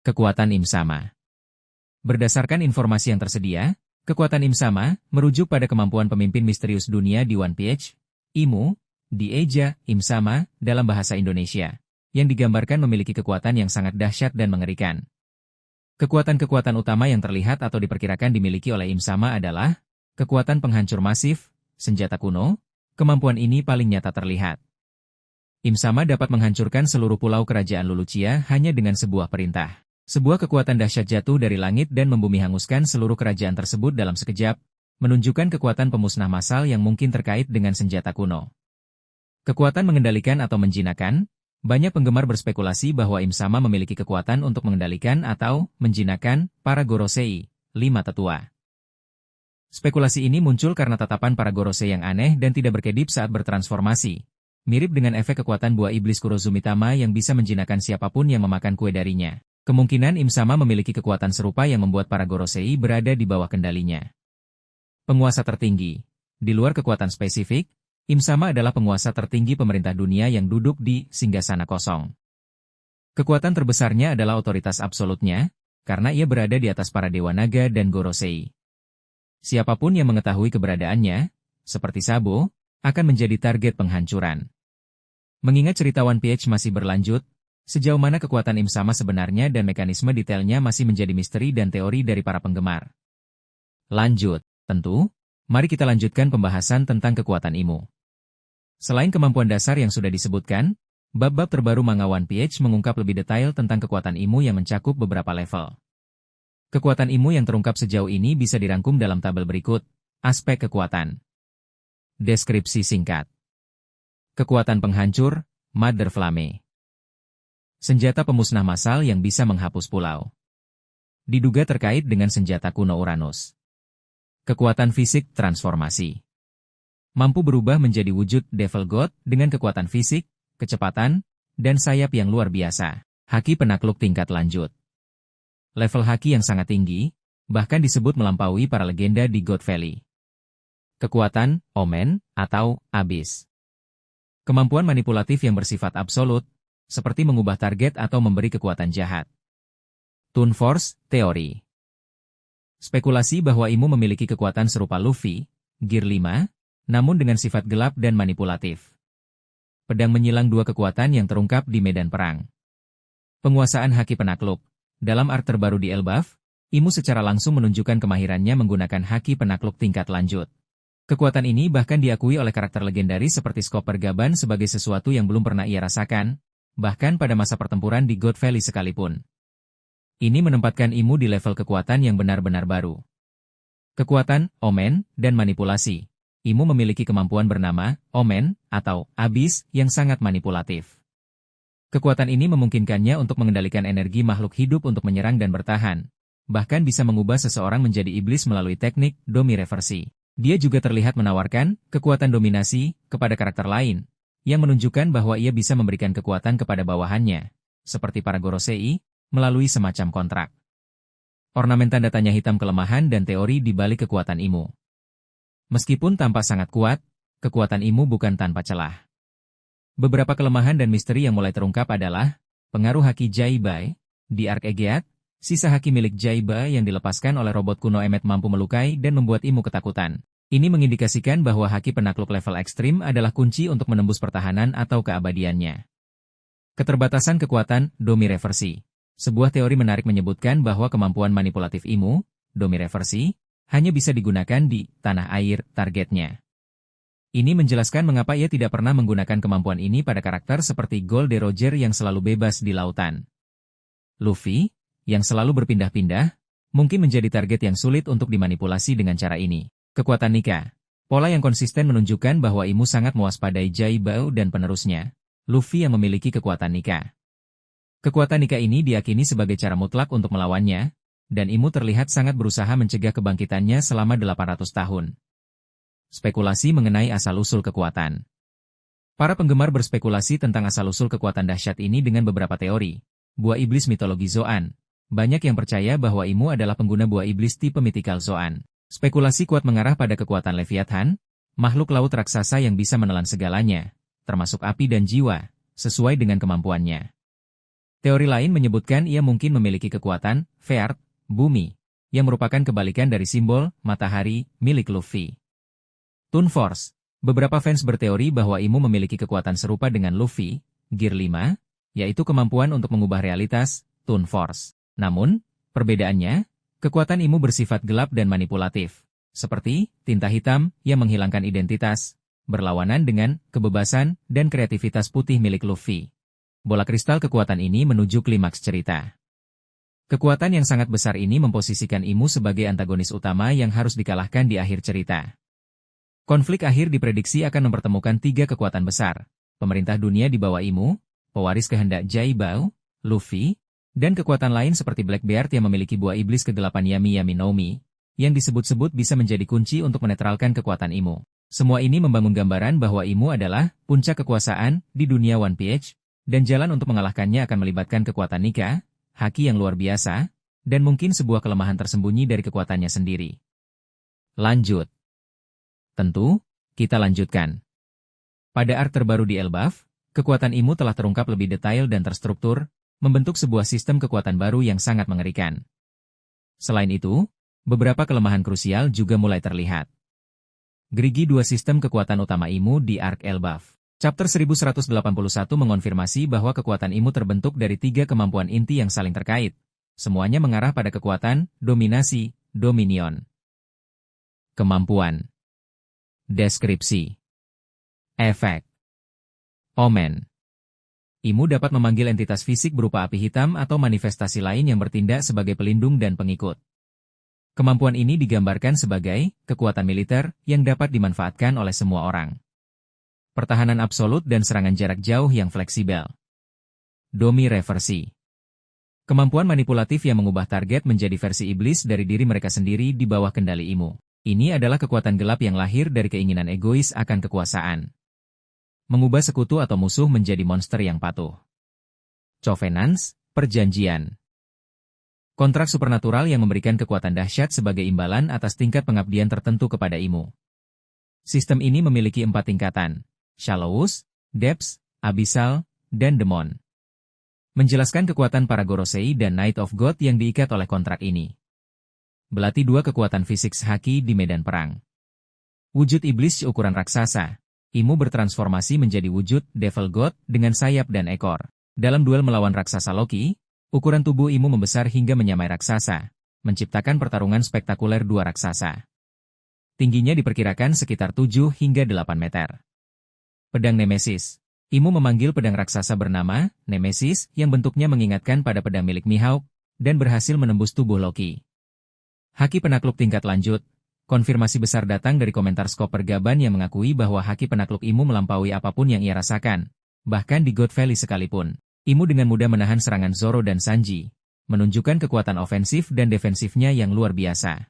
Kekuatan Im Sama. Berdasarkan informasi yang tersedia, kekuatan Im Sama merujuk pada kemampuan pemimpin misterius dunia di One Piece, Imu, Dieja, Im Sama, dalam bahasa Indonesia, yang digambarkan memiliki kekuatan yang sangat dahsyat dan mengerikan. Kekuatan-kekuatan utama yang terlihat atau diperkirakan dimiliki oleh Im Sama adalah kekuatan penghancur masif, senjata kuno. Kemampuan ini paling nyata terlihat. Im Sama dapat menghancurkan seluruh pulau kerajaan Lulucia hanya dengan sebuah perintah. Sebuah kekuatan dahsyat jatuh dari langit dan membumi hanguskan seluruh kerajaan tersebut dalam sekejap, menunjukkan kekuatan pemusnah massal yang mungkin terkait dengan senjata kuno. Kekuatan mengendalikan atau menjinakkan. Banyak penggemar berspekulasi bahwa Im Sama memiliki kekuatan untuk mengendalikan atau menjinakkan para Gorosei, 5 tetua. Spekulasi ini muncul karena tatapan para Gorosei yang aneh dan tidak berkedip saat bertransformasi, mirip dengan efek kekuatan buah iblis Kurozumitama yang bisa menjinakkan siapapun yang memakan kue darinya. Kemungkinan Im Sama memiliki kekuatan serupa yang membuat para Gorosei berada di bawah kendalinya. Penguasa tertinggi. Di luar kekuatan spesifik, Im Sama adalah penguasa tertinggi pemerintah dunia yang duduk di singgasana kosong. Kekuatan terbesarnya adalah otoritas absolutnya, karena ia berada di atas para Dewa Naga dan Gorosei. Siapapun yang mengetahui keberadaannya, seperti Sabo, akan menjadi target penghancuran. Mengingat cerita One Piece masih berlanjut, sejauh mana kekuatan Im Sama sebenarnya dan mekanisme detailnya masih menjadi misteri dan teori dari para penggemar. Lanjut, tentu, mari kita lanjutkan pembahasan tentang kekuatan Imu. Selain kemampuan dasar yang sudah disebutkan, bab-bab terbaru manga One Piece mengungkap lebih detail tentang kekuatan Imu yang mencakup beberapa level. Kekuatan Imu yang terungkap sejauh ini bisa dirangkum dalam tabel berikut. Aspek kekuatan. Deskripsi singkat. Kekuatan penghancur, Mother Flame. Senjata pemusnah massal yang bisa menghapus pulau. Diduga terkait dengan senjata kuno Uranus. Kekuatan fisik transformasi. Mampu berubah menjadi wujud Devil God dengan kekuatan fisik, kecepatan, dan sayap yang luar biasa. Haki penakluk tingkat lanjut. Level haki yang sangat tinggi, bahkan disebut melampaui para legenda di God Valley. Kekuatan Omen atau Abyss. Kemampuan manipulatif yang bersifat absolut, seperti mengubah target atau memberi kekuatan jahat. Toon Force Teori. Spekulasi bahwa Imu memiliki kekuatan serupa Luffy, Gear 5, namun dengan sifat gelap dan manipulatif. Pedang menyilang dua kekuatan yang terungkap di medan perang. Penguasaan haki penakluk. Dalam arc terbaru di Elbaf, Imu secara langsung menunjukkan kemahirannya menggunakan haki penakluk tingkat lanjut. Kekuatan ini bahkan diakui oleh karakter legendaris seperti Chopper Gaban sebagai sesuatu yang belum pernah ia rasakan, bahkan pada masa pertempuran di God Valley sekalipun. Ini menempatkan Imu di level kekuatan yang benar-benar baru. Kekuatan, Omen, dan manipulasi. Imu memiliki kemampuan bernama, Omen, atau Abyss, yang sangat manipulatif. Kekuatan ini memungkinkannya untuk mengendalikan energi makhluk hidup untuk menyerang dan bertahan. Bahkan bisa mengubah seseorang menjadi iblis melalui teknik domi reversi. Dia juga terlihat menawarkan kekuatan dominasi kepada karakter lain, yang menunjukkan bahwa ia bisa memberikan kekuatan kepada bawahannya, seperti para Gorosei, melalui semacam kontrak. Ornamen tanda tanya hitam kelemahan dan teori di balik kekuatan Imu. Meskipun tampak sangat kuat, kekuatan Imu bukan tanpa celah. Beberapa kelemahan dan misteri yang mulai terungkap adalah pengaruh haki Jaibai di Arc Egeat, sisa haki milik Jaibai yang dilepaskan oleh robot kuno Emmet mampu melukai dan membuat Imu ketakutan. Ini mengindikasikan bahwa haki penakluk level ekstrim adalah kunci untuk menembus pertahanan atau keabadiannya. Keterbatasan kekuatan domi reversi. Sebuah teori menarik menyebutkan bahwa kemampuan manipulatif Imu, domi reversi, hanya bisa digunakan di tanah air targetnya. Ini menjelaskan mengapa ia tidak pernah menggunakan kemampuan ini pada karakter seperti Gold Roger yang selalu bebas di lautan. Luffy, yang selalu berpindah-pindah, mungkin menjadi target yang sulit untuk dimanipulasi dengan cara ini. Kekuatan Nika. Pola yang konsisten menunjukkan bahwa Imu sangat mewaspadai Jaibao dan penerusnya, Luffy yang memiliki kekuatan Nika. Kekuatan Nika ini diyakini sebagai cara mutlak untuk melawannya, dan Imu terlihat sangat berusaha mencegah kebangkitannya selama 800 tahun. Spekulasi mengenai asal-usul kekuatan. Para penggemar berspekulasi tentang asal-usul kekuatan dahsyat ini dengan beberapa teori. Buah iblis mitologi Zoan. Banyak yang percaya bahwa Imu adalah pengguna buah iblis tipe mythical Zoan. Spekulasi kuat mengarah pada kekuatan Leviathan, makhluk laut raksasa yang bisa menelan segalanya, termasuk api dan jiwa, sesuai dengan kemampuannya. Teori lain menyebutkan ia mungkin memiliki kekuatan, Feart, bumi, yang merupakan kebalikan dari simbol, matahari, milik Luffy. Toon Force. Beberapa fans berteori bahwa Imu memiliki kekuatan serupa dengan Luffy, Gear 5, yaitu kemampuan untuk mengubah realitas, Toon Force. Namun, perbedaannya, kekuatan Imu bersifat gelap dan manipulatif, seperti tinta hitam yang menghilangkan identitas, berlawanan dengan kebebasan dan kreativitas putih milik Luffy. Bola kristal kekuatan ini menuju klimaks cerita. Kekuatan yang sangat besar ini memposisikan Imu sebagai antagonis utama yang harus dikalahkan di akhir cerita. Konflik akhir diprediksi akan mempertemukan 3 kekuatan besar, pemerintah dunia di bawah Imu, pewaris kehendak Jaibao, Luffy, dan kekuatan lain seperti Blackbeard yang memiliki buah iblis kegelapan Yami Yami no Mi, yang disebut-sebut bisa menjadi kunci untuk menetralkan kekuatan Imu. Semua ini membangun gambaran bahwa Imu adalah puncak kekuasaan di dunia One Piece, dan jalan untuk mengalahkannya akan melibatkan kekuatan Nika, haki yang luar biasa, dan mungkin sebuah kelemahan tersembunyi dari kekuatannya sendiri. Lanjut. Tentu, kita lanjutkan. Pada arc terbaru di Elbaf, kekuatan Imu telah terungkap lebih detail dan terstruktur, membentuk sebuah sistem kekuatan baru yang sangat mengerikan. Selain itu, beberapa kelemahan krusial juga mulai terlihat. Gerigi 2 sistem kekuatan utama Imu di arc Elbaf. Chapter 1181 mengonfirmasi bahwa kekuatan Imu terbentuk dari 3 kemampuan inti yang saling terkait. Semuanya mengarah pada kekuatan, dominasi, dominion. Kemampuan. Deskripsi. Efek. Omen. Imu dapat memanggil entitas fisik berupa api hitam atau manifestasi lain yang bertindak sebagai pelindung dan pengikut. Kemampuan ini digambarkan sebagai kekuatan militer yang dapat dimanfaatkan oleh semua orang. Pertahanan absolut dan serangan jarak jauh yang fleksibel. Domi reversi. Kemampuan manipulatif yang mengubah target menjadi versi iblis dari diri mereka sendiri di bawah kendali Imu. Ini adalah kekuatan gelap yang lahir dari keinginan egois akan kekuasaan. Mengubah sekutu atau musuh menjadi monster yang patuh. Covenants, perjanjian. Kontrak supernatural yang memberikan kekuatan dahsyat sebagai imbalan atas tingkat pengabdian tertentu kepada Imu. Sistem ini memiliki 4 tingkatan, Shallowest, Depths, Abyssal, dan Demon. Menjelaskan kekuatan para Gorosei dan Knight of God yang diikat oleh kontrak ini. Belati 2 kekuatan fisik haki di medan perang. Wujud iblis ukuran raksasa. Imu bertransformasi menjadi wujud Devil God dengan sayap dan ekor. Dalam duel melawan raksasa Loki, ukuran tubuh Imu membesar hingga menyamai raksasa, menciptakan pertarungan spektakuler 2 raksasa. Tingginya diperkirakan sekitar 7 hingga 8 meter. Pedang Nemesis. Imu memanggil pedang raksasa bernama Nemesis yang bentuknya mengingatkan pada pedang milik Mihawk dan berhasil menembus tubuh Loki. Haki penakluk tingkat lanjut. Konfirmasi besar datang dari komentar Skop Pergaban yang mengakui bahwa haki penakluk Imu melampaui apapun yang ia rasakan. Bahkan di God Valley sekalipun, Imu dengan mudah menahan serangan Zoro dan Sanji, menunjukkan kekuatan ofensif dan defensifnya yang luar biasa.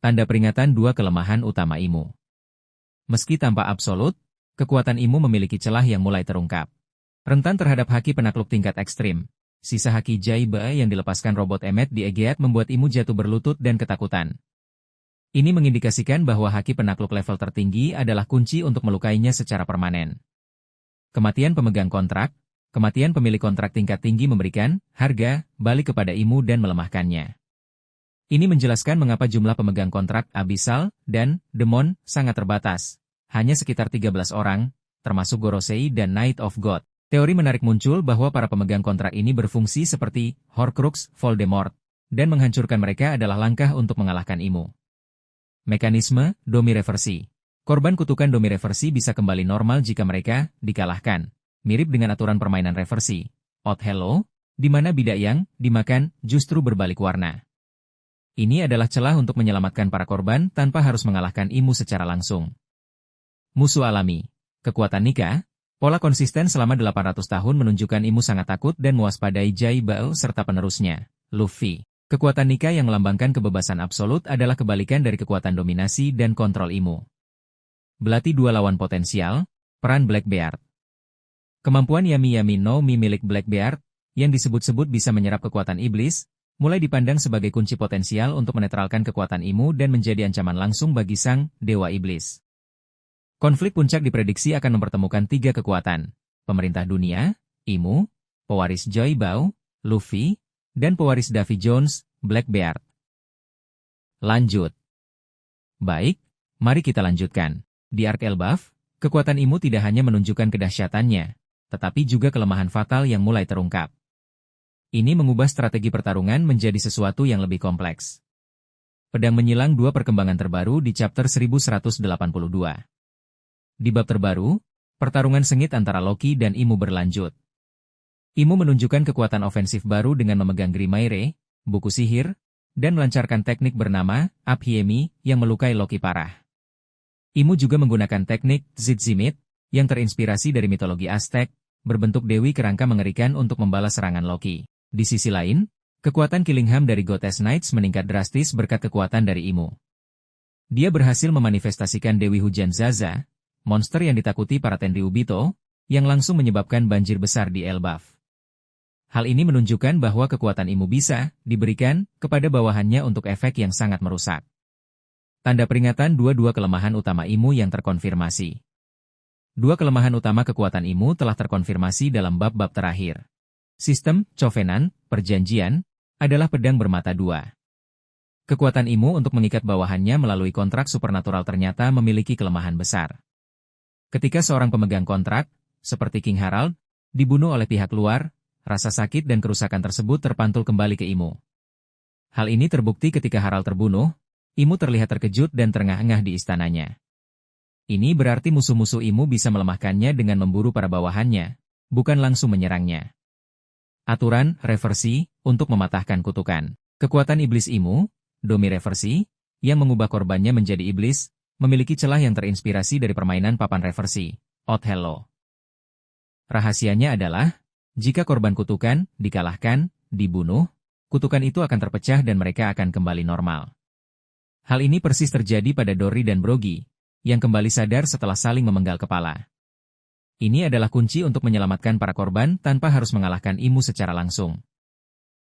Tanda peringatan 2 kelemahan utama Imu. Meski tanpa absolut, kekuatan Imu memiliki celah yang mulai terungkap. Rentan terhadap haki penakluk tingkat ekstrim. Sisa haki Jaiba yang dilepaskan robot Emmet di Egeat membuat Imu jatuh berlutut dan ketakutan. Ini mengindikasikan bahwa haki penakluk level tertinggi adalah kunci untuk melukainya secara permanen. Kematian pemegang kontrak. Kematian pemilik kontrak tingkat tinggi memberikan harga balik kepada Imu dan melemahkannya. Ini menjelaskan mengapa jumlah pemegang kontrak Abyssal dan Demon sangat terbatas. Hanya sekitar 13 orang, termasuk Gorosei dan Knight of God. Teori menarik muncul bahwa para pemegang kontrak ini berfungsi seperti Horcrux Voldemort, dan menghancurkan mereka adalah langkah untuk mengalahkan Imu. Mekanisme Domi reversi. Korban kutukan Domi reversi bisa kembali normal jika mereka dikalahkan. Mirip dengan aturan permainan reversi, Othello, di mana bidak yang dimakan justru berbalik warna. Ini adalah celah untuk menyelamatkan para korban tanpa harus mengalahkan Imu secara langsung. Musuh alami. Kekuatan Nika. Pola konsisten selama 800 tahun menunjukkan Imu sangat takut dan mewaspadai Jaibao serta penerusnya, Luffy. Kekuatan Nika yang melambangkan kebebasan absolut adalah kebalikan dari kekuatan dominasi dan kontrol Imu. Belati 2 lawan potensial, peran Blackbeard. Kemampuan Yami Yami no Mi milik Blackbeard, yang disebut-sebut bisa menyerap kekuatan iblis, mulai dipandang sebagai kunci potensial untuk menetralkan kekuatan Imu dan menjadi ancaman langsung bagi sang Dewa Iblis. Konflik puncak diprediksi akan mempertemukan 3 kekuatan, pemerintah dunia, Imu, pewaris Joy Bow, Luffy, dan pewaris Davy Jones, Blackbeard. Lanjut. Baik, mari kita lanjutkan. Di arc Elbaf, kekuatan Imu tidak hanya menunjukkan kedahsyatannya, tetapi juga kelemahan fatal yang mulai terungkap. Ini mengubah strategi pertarungan menjadi sesuatu yang lebih kompleks. Pedang menyilang dua perkembangan terbaru di chapter 1182. Di bab terbaru, pertarungan sengit antara Loki dan Imu berlanjut. Imu menunjukkan kekuatan ofensif baru dengan memegang Grimaire, buku sihir, dan melancarkan teknik bernama Abhiemi yang melukai Loki parah. Imu juga menggunakan teknik Zitzimit yang terinspirasi dari mitologi Aztec, berbentuk dewi kerangka mengerikan untuk membalas serangan Loki. Di sisi lain, kekuatan Killingham dari Goddess Knights meningkat drastis berkat kekuatan dari Imu. Dia berhasil memanifestasikan Dewi Hujan Zaza, monster yang ditakuti para Tenryubito, yang langsung menyebabkan banjir besar di Elbaf. Hal ini menunjukkan bahwa kekuatan Imu bisa diberikan kepada bawahannya untuk efek yang sangat merusak. Tanda peringatan dua kelemahan utama Imu yang terkonfirmasi. Dua kelemahan utama kekuatan Imu telah terkonfirmasi dalam bab-bab terakhir. Sistem, Covenant, perjanjian, adalah pedang bermata dua. Kekuatan Imu untuk mengikat bawahannya melalui kontrak supernatural ternyata memiliki kelemahan besar. Ketika seorang pemegang kontrak, seperti King Harald, dibunuh oleh pihak luar, rasa sakit dan kerusakan tersebut terpantul kembali ke Imu. Hal ini terbukti ketika Harald terbunuh, Imu terlihat terkejut dan terengah-engah di istananya. Ini berarti musuh-musuh Imu bisa melemahkannya dengan memburu para bawahannya, bukan langsung menyerangnya. Aturan, reversi, untuk mematahkan kutukan. Kekuatan iblis Imu, Domi reversi, yang mengubah korbannya menjadi iblis, memiliki celah yang terinspirasi dari permainan papan reversi, Othello. Rahasianya adalah, jika korban kutukan, dikalahkan, dibunuh, kutukan itu akan terpecah dan mereka akan kembali normal. Hal ini persis terjadi pada Dorri dan Brogy, yang kembali sadar setelah saling memenggal kepala. Ini adalah kunci untuk menyelamatkan para korban tanpa harus mengalahkan Imu secara langsung.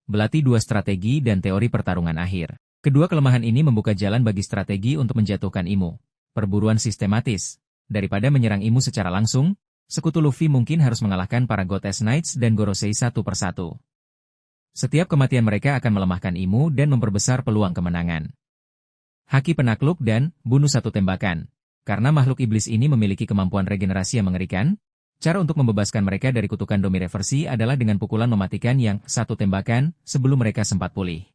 Belati dua strategi dan teori pertarungan akhir. Kedua kelemahan ini membuka jalan bagi strategi untuk menjatuhkan Imu. Perburuan sistematis. Daripada menyerang Imu secara langsung, sekutu Luffy mungkin harus mengalahkan para Goddess Knights dan Gorosei satu persatu. Setiap kematian mereka akan melemahkan Imu dan memperbesar peluang kemenangan. Haki penakluk dan bunuh satu tembakan. Karena makhluk iblis ini memiliki kemampuan regenerasi yang mengerikan, cara untuk membebaskan mereka dari kutukan Domi reversi adalah dengan pukulan mematikan yang satu tembakan sebelum mereka sempat pulih.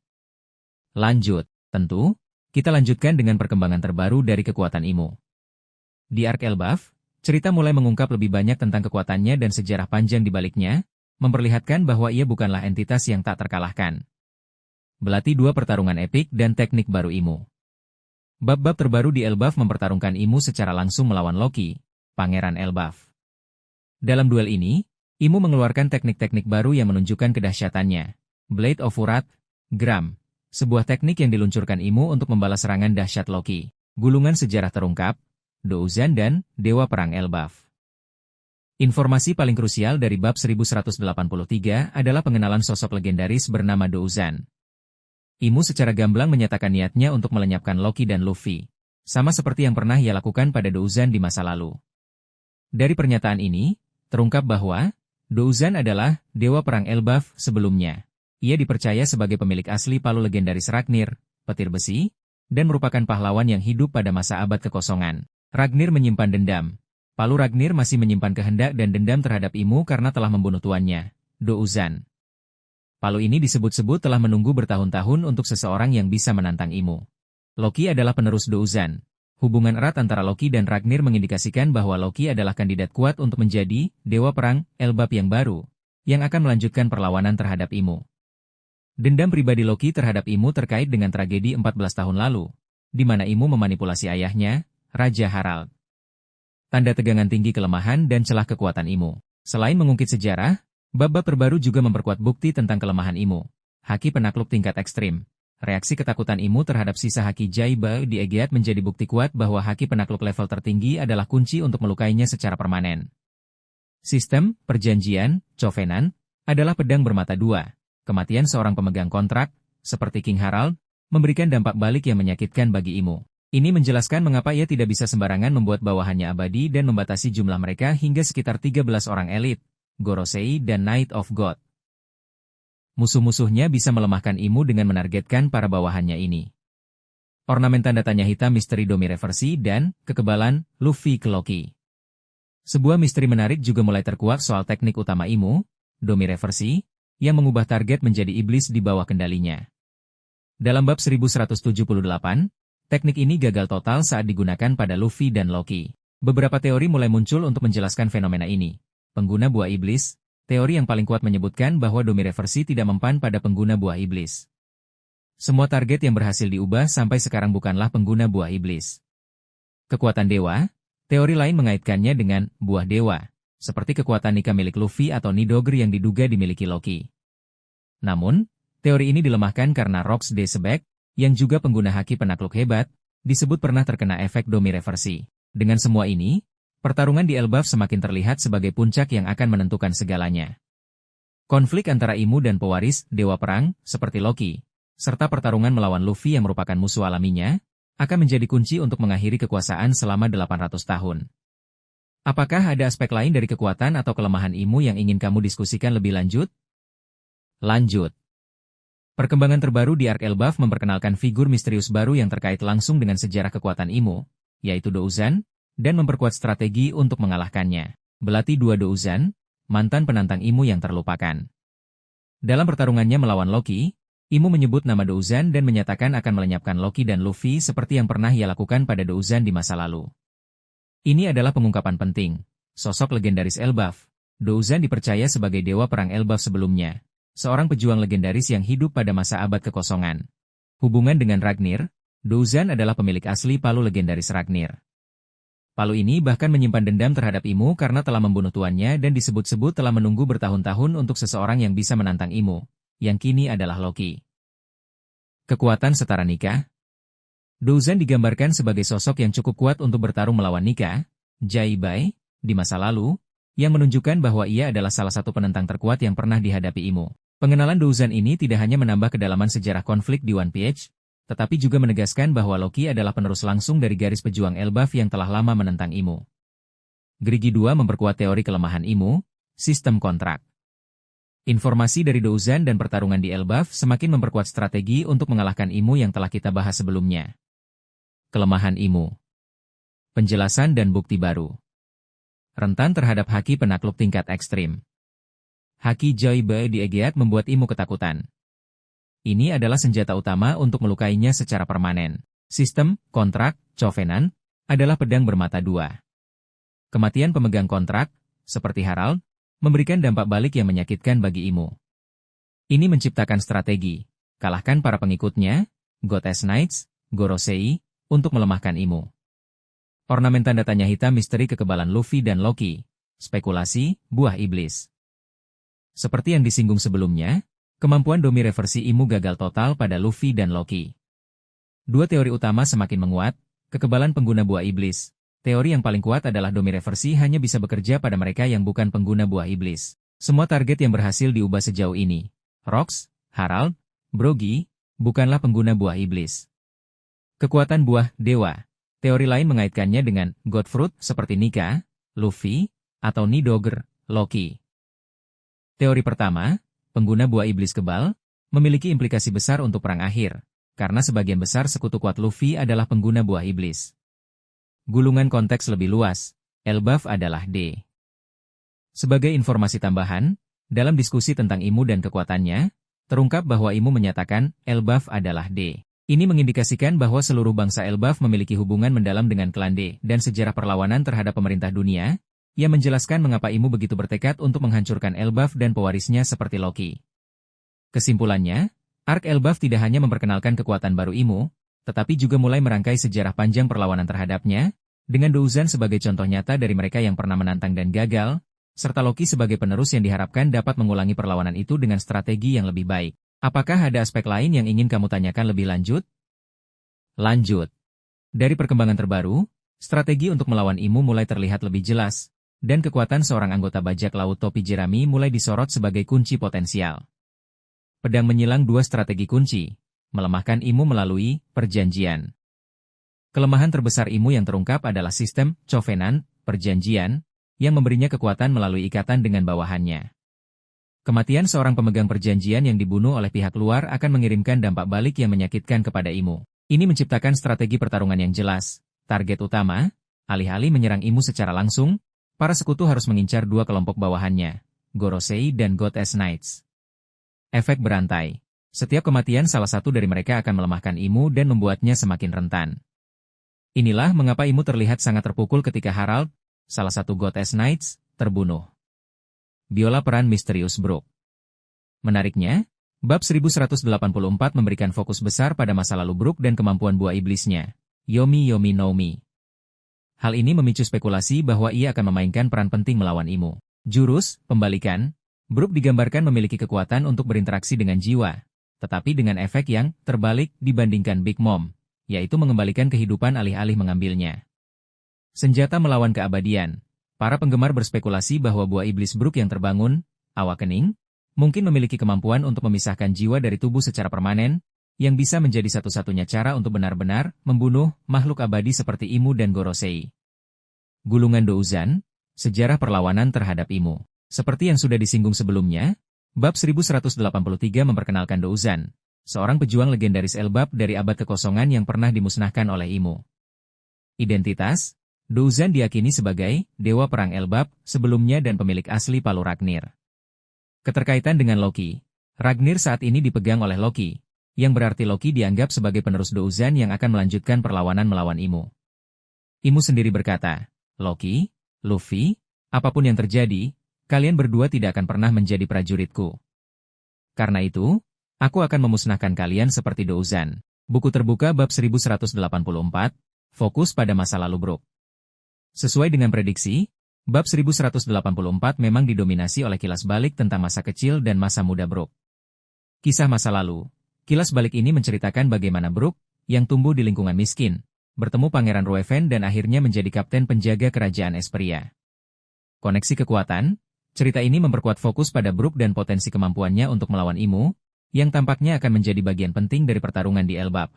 Lanjut, tentu, kita lanjutkan dengan perkembangan terbaru dari kekuatan Imu. Di arc Elbaf, cerita mulai mengungkap lebih banyak tentang kekuatannya dan sejarah panjang di baliknya, memperlihatkan bahwa ia bukanlah entitas yang tak terkalahkan. Belati dua pertarungan epik dan teknik baru Imu. Bab-bab terbaru di Elbaf mempertarungkan Imu secara langsung melawan Loki, Pangeran Elbaf. Dalam duel ini, Imu mengeluarkan teknik-teknik baru yang menunjukkan kedahsyatannya. Blade of Urat, Gram, sebuah teknik yang diluncurkan Imu untuk membalas serangan dahsyat Loki. Gulungan sejarah terungkap, Douzan dan Dewa Perang Elbaf. Informasi paling krusial dari bab 1183 adalah pengenalan sosok legendaris bernama Douzan. Imu secara gamblang menyatakan niatnya untuk melenyapkan Loki dan Luffy, sama seperti yang pernah ia lakukan pada Douzan di masa lalu. Dari pernyataan ini, terungkap bahwa Douzan adalah Dewa Perang Elbaf sebelumnya. Ia dipercaya sebagai pemilik asli palu legendaris Ragnir, petir besi, dan merupakan pahlawan yang hidup pada masa abad kekosongan. Ragnir menyimpan dendam. Palu Ragnir masih menyimpan kehendak dan dendam terhadap Imu karena telah membunuh tuannya, Douzan. Palu ini disebut-sebut telah menunggu bertahun-tahun untuk seseorang yang bisa menantang Imu. Loki adalah penerus Douzan. Hubungan erat antara Loki dan Ragnir mengindikasikan bahwa Loki adalah kandidat kuat untuk menjadi Dewa Perang Elbaf yang baru, yang akan melanjutkan perlawanan terhadap Imu. Dendam pribadi Loki terhadap Imu terkait dengan tragedi 14 tahun lalu, di mana Imu memanipulasi ayahnya, Raja Harald. Tanda tegangan tinggi kelemahan dan celah kekuatan Imu. Selain mengungkit sejarah, bab-bab terbaru juga memperkuat bukti tentang kelemahan Imu. Haki penakluk tingkat ekstrim. Reaksi ketakutan Imu terhadap sisa haki Jaiba di Aegeat menjadi bukti kuat bahwa haki penakluk level tertinggi adalah kunci untuk melukainya secara permanen. Sistem, perjanjian, Covenant, adalah pedang bermata dua. Kematian seorang pemegang kontrak, seperti King Harald, memberikan dampak balik yang menyakitkan bagi Imu. Ini menjelaskan mengapa ia tidak bisa sembarangan membuat bawahannya abadi dan membatasi jumlah mereka hingga sekitar 13 orang elit, Gorosei, dan Knight of God. Musuh-musuhnya bisa melemahkan Imu dengan menargetkan para bawahannya ini. Ornamen tanda tanya hitam misteri Domi reversi dan kekebalan Luffy ke Loki. Sebuah misteri menarik juga mulai terkuak soal teknik utama Imu, Domi reversi, yang mengubah target menjadi iblis di bawah kendalinya. Dalam bab 1178, teknik ini gagal total saat digunakan pada Luffy dan Loki. Beberapa teori mulai muncul untuk menjelaskan fenomena ini. Pengguna buah iblis, teori yang paling kuat menyebutkan bahwa Domi reversi tidak mempan pada pengguna buah iblis. Semua target yang berhasil diubah sampai sekarang bukanlah pengguna buah iblis. Kekuatan dewa, teori lain mengaitkannya dengan buah dewa, seperti kekuatan Nika milik Luffy atau Nidogre yang diduga dimiliki Loki. Namun, teori ini dilemahkan karena Rox de Sebek, yang juga pengguna haki penakluk hebat, disebut pernah terkena efek Domi reversi. Dengan semua ini, pertarungan di Elbaf semakin terlihat sebagai puncak yang akan menentukan segalanya. Konflik antara Imu dan pewaris dewa perang, seperti Loki, serta pertarungan melawan Luffy yang merupakan musuh alaminya, akan menjadi kunci untuk mengakhiri kekuasaan selama 800 tahun. Apakah ada aspek lain dari kekuatan atau kelemahan Imu yang ingin kamu diskusikan lebih lanjut? Lanjut. Perkembangan terbaru di Arc Elbaf memperkenalkan figur misterius baru yang terkait langsung dengan sejarah kekuatan Imu, yaitu Douzan, dan memperkuat strategi untuk mengalahkannya. Belati dua Douzan, mantan penantang Imu yang terlupakan. Dalam pertarungannya melawan Loki, Imu menyebut nama Douzan dan menyatakan akan melenyapkan Loki dan Luffy seperti yang pernah ia lakukan pada Douzan di masa lalu. Ini adalah pengungkapan penting. Sosok legendaris Elbaf, Douzan dipercaya sebagai dewa perang Elbaf sebelumnya, seorang pejuang legendaris yang hidup pada masa abad kekosongan. Hubungan dengan Ragnir, Douzan adalah pemilik asli palu legendaris Ragnir. Palu ini bahkan menyimpan dendam terhadap Imu karena telah membunuh tuannya dan disebut-sebut telah menunggu bertahun-tahun untuk seseorang yang bisa menantang Imu, yang kini adalah Loki. Kekuatan setara Nika. Douzan digambarkan sebagai sosok yang cukup kuat untuk bertarung melawan Nika, Jaibai, di masa lalu, yang menunjukkan bahwa ia adalah salah satu penentang terkuat yang pernah dihadapi Imu. Pengenalan Douzan ini tidak hanya menambah kedalaman sejarah konflik di One Piece, tetapi juga menegaskan bahwa Loki adalah penerus langsung dari garis pejuang Elbaf yang telah lama menentang Imu. Gerigi 2 memperkuat teori kelemahan Imu, sistem kontrak. Informasi dari Douzan dan pertarungan di Elbaf semakin memperkuat strategi untuk mengalahkan Imu yang telah kita bahas sebelumnya. Kelemahan Imu. Penjelasan dan bukti baru. Rentan terhadap haki penakluk tingkat ekstrim. Haki Jaibai di Egeat membuat Imu ketakutan. Ini adalah senjata utama untuk melukainya secara permanen. Sistem, kontrak, Covenant, adalah pedang bermata dua. Kematian pemegang kontrak, seperti Harald, memberikan dampak balik yang menyakitkan bagi Imu. Ini menciptakan strategi, kalahkan para pengikutnya, Goddess Knights, Gorosei, untuk melemahkan Imu. Ornamen tanda tanya hitam misteri kekebalan Luffy dan Loki, spekulasi, buah iblis. Seperti yang disinggung sebelumnya, kemampuan Domi reversi Imu gagal total pada Luffy dan Loki. Dua teori utama semakin menguat, kekebalan pengguna buah iblis. Teori yang paling kuat adalah Domi reversi hanya bisa bekerja pada mereka yang bukan pengguna buah iblis. Semua target yang berhasil diubah sejauh ini, Rox, Harald, Brogy, bukanlah pengguna buah iblis. Kekuatan buah dewa. Teori lain mengaitkannya dengan Godfruit seperti Nika, Luffy, atau Nidogre, Loki. Teori pertama, pengguna buah iblis kebal, memiliki implikasi besar untuk perang akhir, karena sebagian besar sekutu kuat Luffy adalah pengguna buah iblis. Gulungan konteks lebih luas, Elbaf adalah D. Sebagai informasi tambahan, dalam diskusi tentang Imu dan kekuatannya, terungkap bahwa Imu menyatakan Elbaf adalah D. Ini mengindikasikan bahwa seluruh bangsa Elbaf memiliki hubungan mendalam dengan klan D dan sejarah perlawanan terhadap pemerintah dunia, yang menjelaskan mengapa Imu begitu bertekad untuk menghancurkan Elbaf dan pewarisnya seperti Loki. Kesimpulannya, Arc Elbaf tidak hanya memperkenalkan kekuatan baru Imu, tetapi juga mulai merangkai sejarah panjang perlawanan terhadapnya, dengan Douzan sebagai contoh nyata dari mereka yang pernah menantang dan gagal, serta Loki sebagai penerus yang diharapkan dapat mengulangi perlawanan itu dengan strategi yang lebih baik. Apakah ada aspek lain yang ingin kamu tanyakan lebih lanjut? Lanjut. Dari perkembangan terbaru, strategi untuk melawan Imu mulai terlihat lebih jelas, dan kekuatan seorang anggota bajak laut topi jerami mulai disorot sebagai kunci potensial. Pedang menyilang dua strategi kunci, melemahkan Imu melalui perjanjian. Kelemahan terbesar Imu yang terungkap adalah sistem Covenant, perjanjian, yang memberinya kekuatan melalui ikatan dengan bawahannya. Kematian seorang pemegang perjanjian yang dibunuh oleh pihak luar akan mengirimkan dampak balik yang menyakitkan kepada Imu. Ini menciptakan strategi pertarungan yang jelas. Target utama, alih-alih menyerang Imu secara langsung, para sekutu harus mengincar dua kelompok bawahannya, Gorosei dan Goddess Knights. Efek berantai. Setiap kematian salah satu dari mereka akan melemahkan Imu dan membuatnya semakin rentan. Inilah mengapa Imu terlihat sangat terpukul ketika Harald, salah satu Goddess Knights, terbunuh. Biola peran misterius Brook. Menariknya, bab 1184 memberikan fokus besar pada masa lalu Brook dan kemampuan buah iblisnya, Yomi Yomi no Mi. Hal ini memicu spekulasi bahwa ia akan memainkan peran penting melawan Imu. Jurus, pembalikan, Brook digambarkan memiliki kekuatan untuk berinteraksi dengan jiwa, tetapi dengan efek yang terbalik dibandingkan Big Mom, yaitu mengembalikan kehidupan alih-alih mengambilnya. Senjata melawan keabadian. Para penggemar berspekulasi bahwa buah iblis Brook yang terbangun, Awakening, mungkin memiliki kemampuan untuk memisahkan jiwa dari tubuh secara permanen, yang bisa menjadi satu-satunya cara untuk benar-benar membunuh makhluk abadi seperti Imu dan Gorosei. Gulungan Douzan, sejarah perlawanan terhadap Imu. Seperti yang sudah disinggung sebelumnya, bab 1183 memperkenalkan Douzan, seorang pejuang legendaris Elbap dari abad kekosongan yang pernah dimusnahkan oleh Imu. Identitas, Douzan diyakini sebagai dewa perang Elbap sebelumnya dan pemilik asli Palu Ragnir. Keterkaitan dengan Loki. Ragnir saat ini dipegang oleh Loki, yang berarti Loki dianggap sebagai penerus Douzan yang akan melanjutkan perlawanan melawan Imu. Imu sendiri berkata, Loki, Luffy, apapun yang terjadi, kalian berdua tidak akan pernah menjadi prajuritku. Karena itu, aku akan memusnahkan kalian seperti Douzan. Buku terbuka bab 1184, fokus pada masa lalu Brook. Sesuai dengan prediksi, bab 1184 memang didominasi oleh kilas balik tentang masa kecil dan masa muda Brook. Kisah masa lalu, kilas balik ini menceritakan bagaimana Brook, yang tumbuh di lingkungan miskin, bertemu Pangeran Rueven dan akhirnya menjadi kapten penjaga kerajaan Esperia. Koneksi kekuatan, cerita ini memperkuat fokus pada Brook dan potensi kemampuannya untuk melawan Imu, yang tampaknya akan menjadi bagian penting dari pertarungan di Elbap.